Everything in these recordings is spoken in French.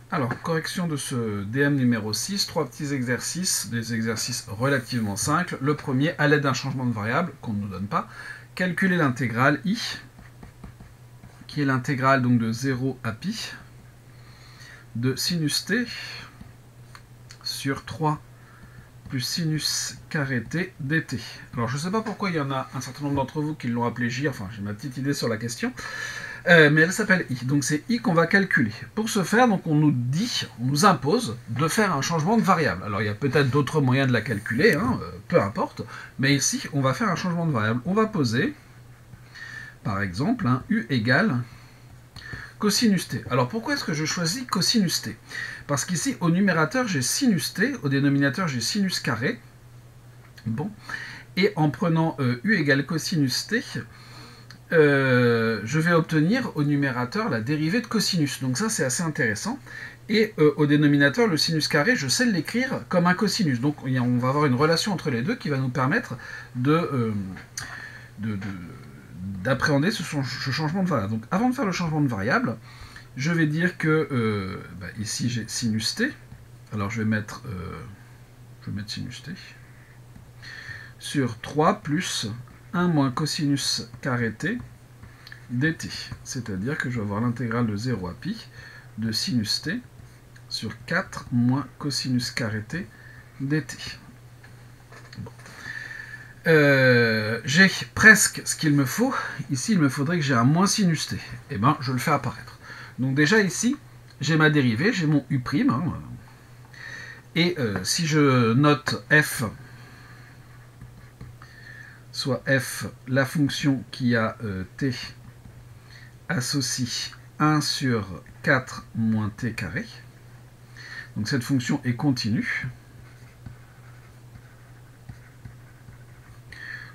Alors, correction de ce DM numéro 6, 3 petits exercices, des exercices relativement simples. Le premier, à l'aide d'un changement de variable, qu'on ne nous donne pas, calculer l'intégrale I, qui est l'intégrale donc de 0 à pi, de sinus t sur 3 plus sinus carré t dt. Alors, je ne sais pas pourquoi il y en a un certain nombre d'entre vous qui l'ont appelé J, enfin, j'ai ma petite idée sur la question. Mais elle s'appelle I. Donc c'est I qu'on va calculer. Pour ce faire, donc on nous impose de faire un changement de variable. Alors il y a peut-être d'autres moyens de la calculer, hein, peu importe. Mais ici, on va faire un changement de variable. On va poser, par exemple, U égale cosinus t. Alors pourquoi est-ce que je choisis cosinus t? Parce qu'ici, au numérateur, j'ai sinus t, au dénominateur, j'ai sinus carré. Bon. Et en prenant U égale cosinus t, je vais obtenir au numérateur la dérivée de cosinus. Donc ça, c'est assez intéressant. Et au dénominateur, le sinus carré, je sais l'écrire comme un cosinus. Donc on va avoir une relation entre les deux qui va nous permettre d'appréhender ce changement de variable. Donc avant de faire le changement de variable, je vais dire que ici j'ai sinus t. Alors je vais mettre sinus t sur 3 plus 1 moins cosinus carré t dt. C'est-à-dire que je vais avoir l'intégrale de 0 à pi de sinus t sur 4 moins cosinus carré t dt. Bon. J'ai presque ce qu'il me faut. Ici, il me faudrait que j'ai un moins sinus t. Eh bien, je le fais apparaître. Donc déjà ici, j'ai ma dérivée, j'ai mon u'. Hein, et si je note f, soit f, la fonction qui a t associe 1 sur 4 moins t carré. Donc cette fonction est continue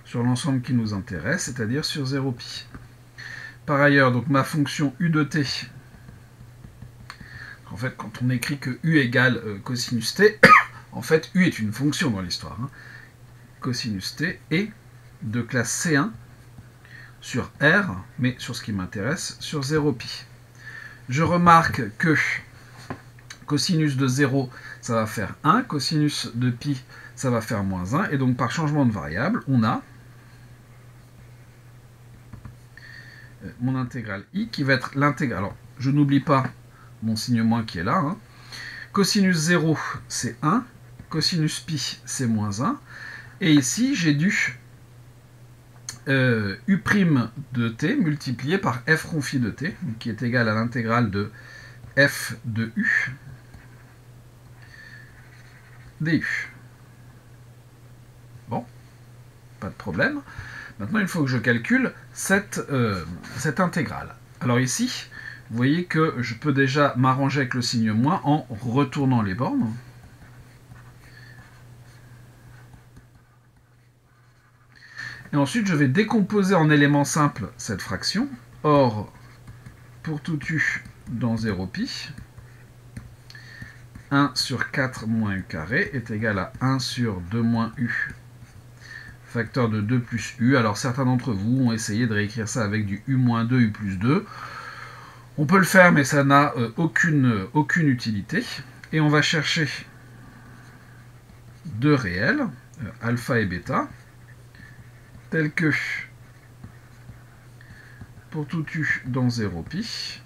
sur l'ensemble qui nous intéresse, c'est-à-dire sur 0pi. Par ailleurs, donc ma fonction u de t, en fait, quand on écrit que u égale cosinus t, en fait, u est une fonction dans l'histoire. Hein. Cosinus t est de classe C1 sur R, mais sur ce qui m'intéresse, sur 0pi. Je remarque que cosinus de 0, ça va faire 1, cosinus de pi, ça va faire moins 1, et donc par changement de variable, on a mon intégrale I qui va être l'intégrale. Alors, je n'oublie pas mon signe moins qui est là. Hein. Cosinus 0, c'est 1, cosinus pi, c'est moins 1, et ici, j'ai du u' de t multiplié par f confi de t, qui est égal à l'intégrale de f de u du. Bon, pas de problème. Maintenant, il faut que je calcule cette intégrale. Alors ici, vous voyez que je peux déjà m'arranger avec le signe moins en retournant les bornes. Et ensuite, je vais décomposer en éléments simples cette fraction. Or, pour tout u dans 0pi, 1 sur 4 moins u carré est égal à 1 sur 2 moins u, facteur de 2 plus u. Alors, certains d'entre vous ont essayé de réécrire ça avec du u moins 2, u plus 2. On peut le faire, mais ça n'a aucune utilité. Et on va chercher deux réels, alpha et bêta, tels que pour tout u dans 0pi,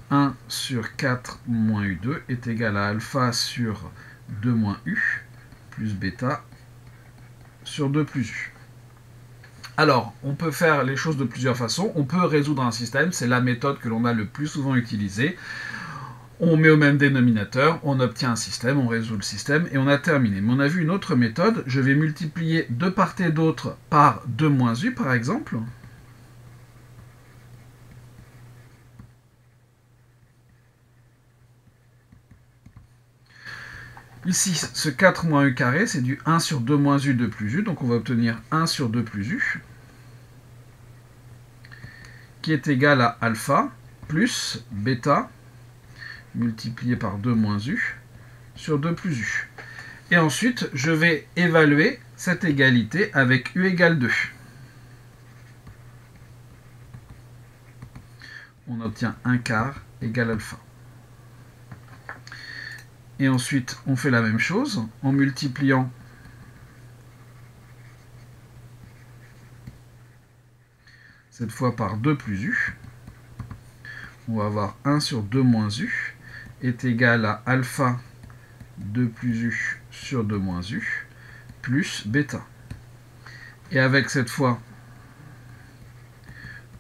1 sur 4 moins u2 est égal à alpha sur 2 moins u plus bêta sur 2 plus u. Alors, on peut faire les choses de plusieurs façons. On peut résoudre un système, c'est la méthode que l'on a le plus souvent utilisée. On met au même dénominateur, on obtient un système, on résout le système et on a terminé. Mais on a vu une autre méthode, je vais multiplier de part et d'autre par 2 moins u par exemple. Ici, ce 4 moins u carré, c'est du 1 sur 2 moins u de plus u, donc on va obtenir 1 sur 2 plus u, qui est égal à alpha plus bêta, multiplié par 2 moins u, sur 2 plus u. Et ensuite, je vais évaluer cette égalité avec u égale 2. On obtient 1 quart égale alpha. Et ensuite, on fait la même chose en multipliant cette fois par 2 plus u. On va avoir 1 sur 2 moins u est égal à alpha 2 plus u sur 2 moins u plus bêta. Et avec cette fois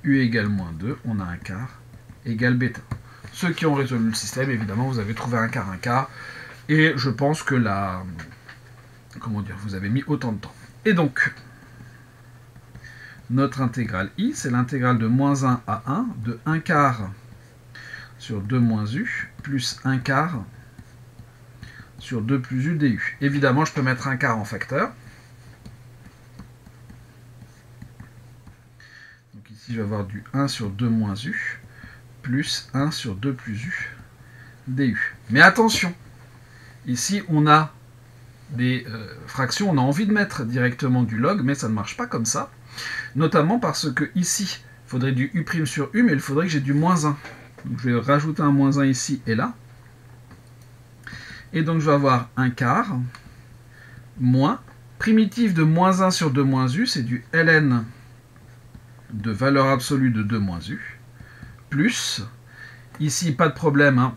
u égale moins 2, on a un quart égale bêta. Ceux qui ont résolu le système, évidemment, vous avez trouvé un quart, et je pense que là, comment dire, vous avez mis autant de temps. Et donc, notre intégrale i, c'est l'intégrale de moins 1 à 1 de 1 quart sur 2 moins u plus 1 quart sur 2 plus u du. Évidemment, je peux mettre un quart en facteur. Donc ici, je vais avoir du 1 sur 2 moins u plus 1 sur 2 plus u du. Mais attention, ici, on a des fractions, on a envie de mettre directement du log, mais ça ne marche pas comme ça. Notamment parce que ici, il faudrait du u' sur u, mais il faudrait que j'ai du moins 1. Donc je vais rajouter un moins 1 ici et là. Et donc je vais avoir un quart moins, primitif de moins 1 sur 2 moins u, c'est du ln de valeur absolue de 2 moins u, plus, ici pas de problème, hein,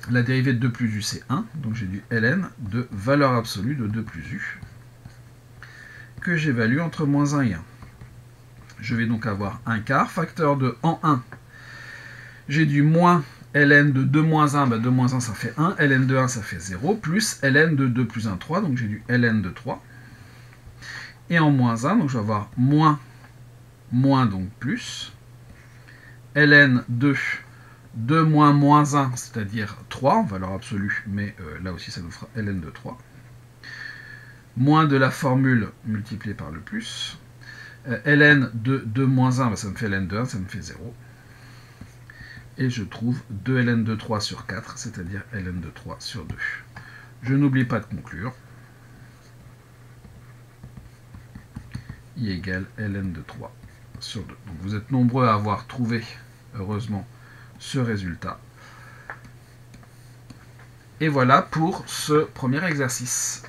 la dérivée de 2 plus u c'est 1, donc j'ai du ln de valeur absolue de 2 plus u, que j'évalue entre moins 1 et 1. Je vais donc avoir un quart, facteur de en 1, j'ai du moins ln de 2 moins 1, 2 moins 1 ça fait 1, ln de 1 ça fait 0, plus ln de 2 plus 1, 3, donc j'ai du ln de 3. Et en moins 1, donc je vais avoir moins, donc plus, ln de 2 moins moins 1, c'est-à-dire 3 en valeur absolue, mais là aussi ça nous fera ln de 3, moins de la formule multipliée par le plus, ln de 2 moins 1, ça me fait ln de 1, ça me fait 0. Et je trouve 2 ln de 3 sur 4, c'est-à-dire ln de 3 sur 2. Je n'oublie pas de conclure. I égale ln de 3 sur 2. Donc vous êtes nombreux à avoir trouvé, heureusement, ce résultat. Et voilà pour ce premier exercice.